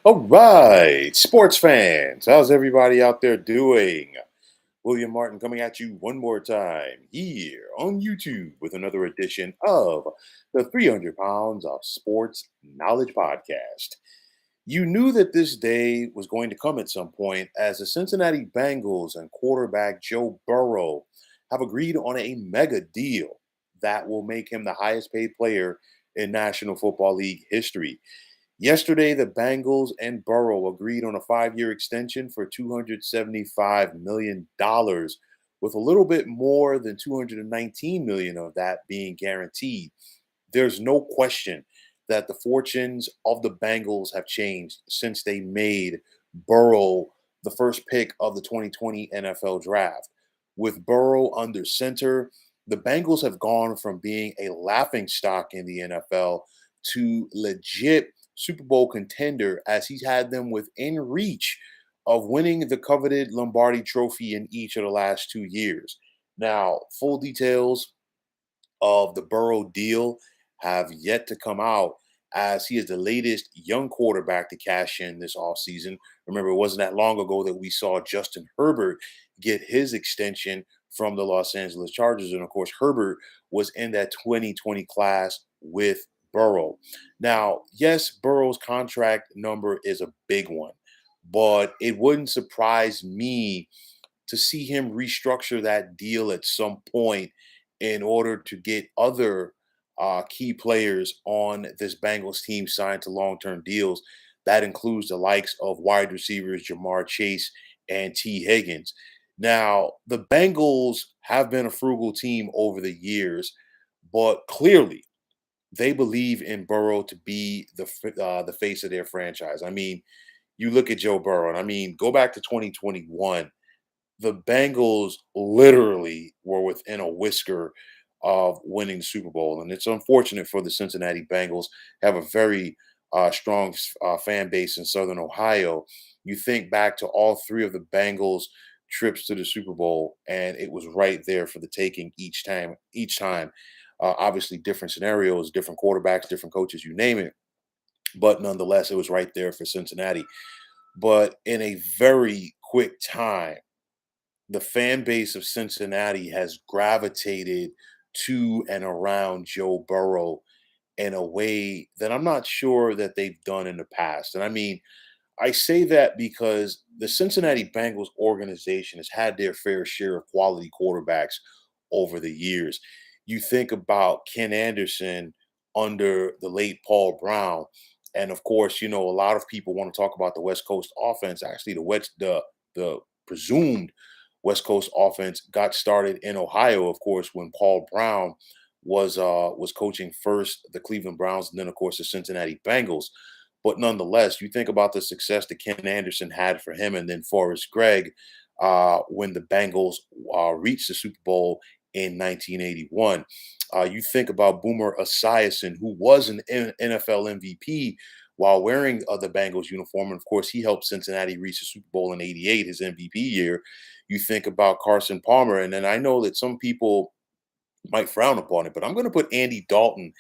All right, sports fans, how's everybody out there doing? William Martin coming at you one more time here on YouTube with another edition of the 300 Pounds of Sports Knowledge Podcast. You knew that this day was going to come at some point as the Cincinnati Bengals and quarterback Joe Burrow have agreed on a mega deal that will make him the highest paid player in National Football League history. Yesterday, the Bengals and Burrow agreed on a 5-year extension for $275 million, with a little bit more than $219 million of that being guaranteed. There's no question that the fortunes of the Bengals have changed since they made Burrow the first pick of the 2020 NFL draft. With Burrow under center, the Bengals have gone from being a laughing stock in the NFL to legit Super Bowl contender as he's had them within reach of winning the coveted Lombardi trophy in each of the last 2 years. Now, full details of the Burrow deal have yet to come out as he is the latest young quarterback to cash in this offseason. Remember, it wasn't that long ago that we saw Justin Herbert get his extension from the Los Angeles Chargers. And of course, Herbert was in that 2020 class with Burrow. Now, yes, Burrow's contract number is a big one, but it wouldn't surprise me to see him restructure that deal at some point in order to get other key players on this Bengals team signed to long-term deals. That includes the likes of wide receivers Jamar Chase and T. Higgins. Now, the Bengals have been a frugal team over the years, but clearly they believe in Burrow to be the face of their franchise. I mean, you look at Joe Burrow, and I mean, go back to 2021. The Bengals literally were within a whisker of winning the Super Bowl, and it's unfortunate for the Cincinnati Bengals. Have a very strong fan base in Southern Ohio. You think back to all three of the Bengals trips to the Super Bowl, and it was right there for the taking each time. Obviously, different scenarios, different quarterbacks, different coaches, you name it. But nonetheless, it was right there for Cincinnati. But in a very quick time, the fan base of Cincinnati has gravitated to and around Joe Burrow in a way that I'm not sure that they've done in the past. And I mean, I say that because the Cincinnati Bengals organization has had their fair share of quality quarterbacks over the years. You think about Ken Anderson under the late Paul Brown. And of course, a lot of people want to talk about the West Coast offense. Actually, the presumed West Coast offense got started in Ohio, of course, when Paul Brown was coaching first the Cleveland Browns and then, of course, the Cincinnati Bengals. But nonetheless, you think about the success that Ken Anderson had for him, and then Forrest Gregg when the Bengals reached the Super Bowl in 1981. You think about Boomer Esiason, who was an NFL MVP while wearing the Bengals uniform. And of course, he helped Cincinnati reach the Super Bowl in '88, his MVP year. You think about Carson Palmer. And then I know that some people might frown upon it, but I'm going to put Andy Dalton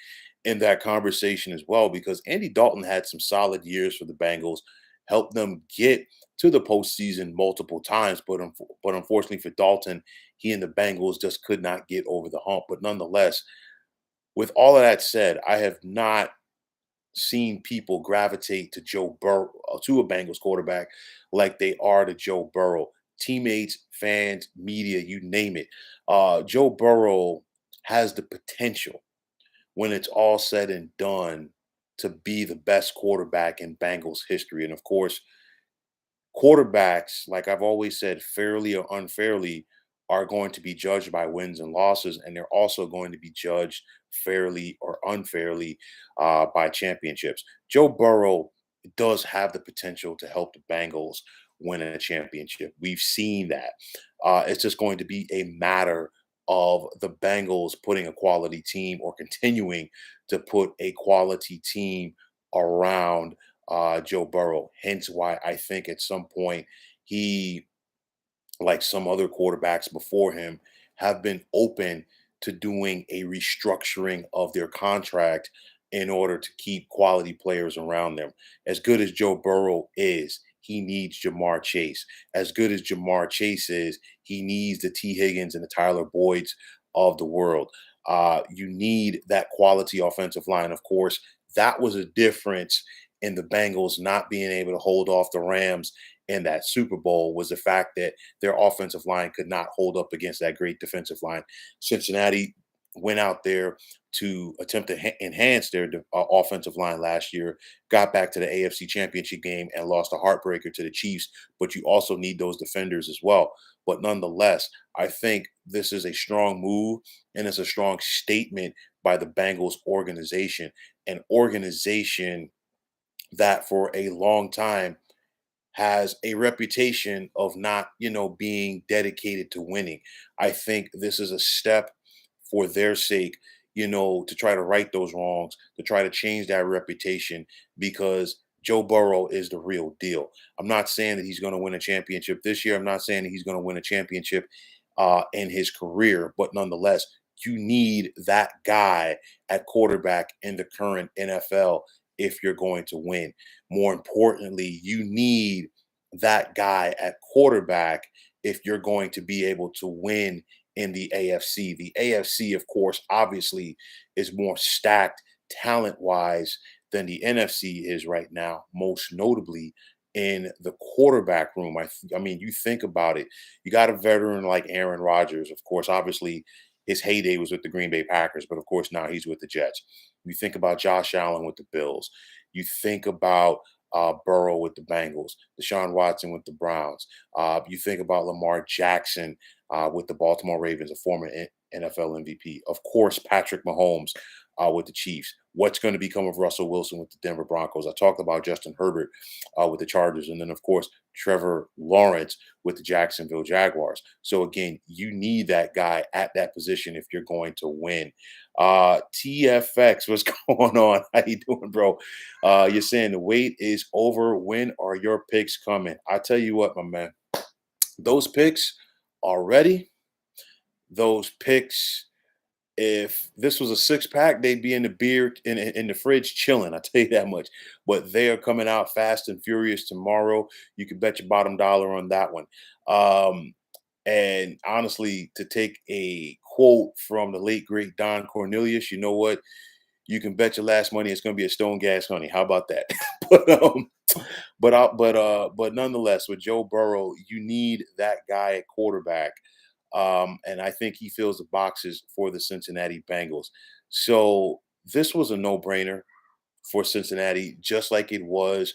in that conversation as well because Andy Dalton had some solid years for the Bengals, helped them get to the postseason multiple times, but unfortunately for Dalton, he and the Bengals just could not get over the hump. But nonetheless, with all of that said, I have not seen people gravitate to Joe Burrow, to a Bengals quarterback, like they are to Joe Burrow. Teammates, fans, media, you name it. Joe Burrow has the potential, when it's all said and done, to be the best quarterback in Bengals history. And of course, quarterbacks, like I've always said, fairly or unfairly, are going to be judged by wins and losses, and they're also going to be judged fairly or unfairly by championships. Joe Burrow does have the potential to help the Bengals win a championship. We've seen that. It's just going to be a matter of the Bengals putting a quality team or continuing to put a quality team around Joe Burrow. Hence why I think at some point he, like some other quarterbacks before him, have been open to doing a restructuring of their contract in order to keep quality players around them. As good as Joe Burrow is, he needs Jamar Chase. As good as Jamar Chase is, he needs the T. Higgins and the Tyler Boyds of the world. You need that quality offensive line. Of course, that was a difference in the Bengals not being able to hold off the Rams in that Super Bowl was the fact that their offensive line could not hold up against that great defensive line. Cincinnati went out there to attempt to enhance their offensive line last year, got back to the AFC Championship game and lost a heartbreaker to the Chiefs. But you also need those defenders as well. But nonetheless, I think this is a strong move and it's a strong statement by the Bengals organization, an organization that for a long time has a reputation of not, being dedicated to winning. I think this is a step for their sake, to try to right those wrongs, to try to change that reputation because Joe Burrow is the real deal. I'm not saying that he's going to win a championship this year. I'm not saying that he's going to win a championship in his career, but nonetheless, you need that guy at quarterback in the current NFL if you're going to win. More importantly, you need that guy at quarterback if you're going to be able to win in the AFC. The AFC, of course, obviously is more stacked talent wise than the NFC is right now, most notably in the quarterback room. I mean, you think about it. You got a veteran like Aaron Rodgers, of course, obviously his heyday was with the Green Bay Packers, but of course now he's with the Jets. You think about Josh Allen with the Bills. You think about Burrow with the Bengals, Deshaun Watson with the Browns. You think about Lamar Jackson with the Baltimore Ravens, a former NFL MVP. Of course, Patrick Mahomes with the Chiefs. What's going to become of Russell Wilson with the Denver Broncos? I talked about Justin Herbert with the Chargers. And then, of course, Trevor Lawrence with the Jacksonville Jaguars. So, again, you need that guy at that position if you're going to win. TFX, what's going on? How you doing, bro? You're saying the wait is over. When are your picks coming? I tell you what, my man, those picks are ready. Those picks, if this was a six pack, they'd be in the beer in the fridge chilling. I tell you that much. But they are coming out fast and furious tomorrow. You can bet your bottom dollar on that one. And honestly, to take a quote from the late great Don Cornelius, you know what? You can bet your last money it's going to be a Stone Gas Honey. How about that? But nonetheless, with Joe Burrow, you need that guy at quarterback, and I think he fills the boxes for the Cincinnati Bengals. So this was a no-brainer for Cincinnati, just like it was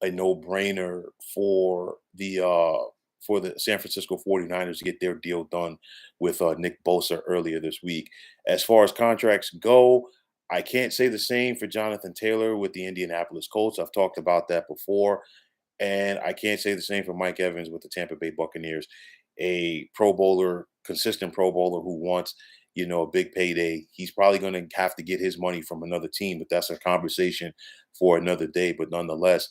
a no-brainer for the San Francisco 49ers to get their deal done with Nick Bosa earlier this week. As far as contracts go, I can't say the same for Jonathan Taylor with the Indianapolis Colts. I've talked about that before. And I can't say the same for Mike Evans with the Tampa Bay Buccaneers, a Pro Bowler, consistent Pro Bowler who wants, a big payday. He's probably going to have to get his money from another team, but that's a conversation for another day. But nonetheless,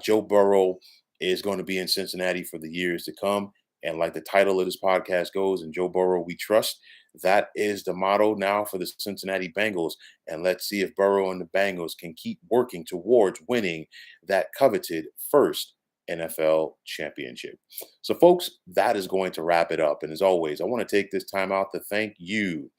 Joe Burrow is going to be in Cincinnati for the years to come. And like the title of this podcast goes, "In Joe Burrow We Trust," that is the motto now for the Cincinnati Bengals. And let's see if Burrow and the Bengals can keep working towards winning that coveted first NFL championship. So, folks, that is going to wrap it up. And as always, I want to take this time out to thank you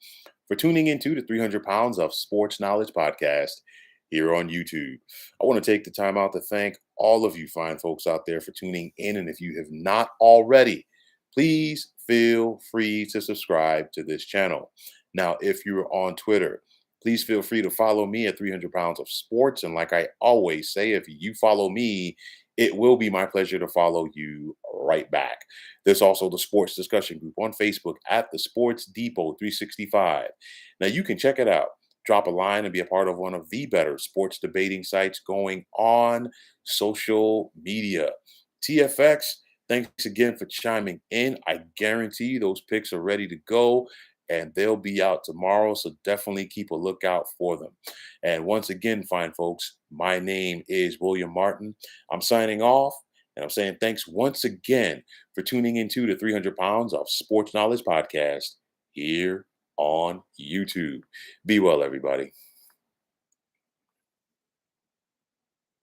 for tuning into the 300 Pounds of Sports Knowledge podcast here on YouTube. I want to take the time out to thank all of you fine folks out there for tuning in. And if you have not already, please feel free to subscribe to this channel. Now, if you're on Twitter, please feel free to follow me at 300 Pounds of Sports. And like I always say, if you follow me, it will be my pleasure to follow you right back. There's also the sports discussion group on Facebook at the Sports Depot 365. Now, you can check it out. Drop a line and be a part of one of the better sports debating sites going on social media. TFX, thanks again for chiming in. I guarantee those picks are ready to go and they'll be out tomorrow. So definitely keep a lookout for them. And once again, fine folks, my name is William Martin. I'm signing off and I'm saying thanks once again for tuning into the 300 Pounds of Sports Knowledge podcast here on YouTube. Be well, everybody.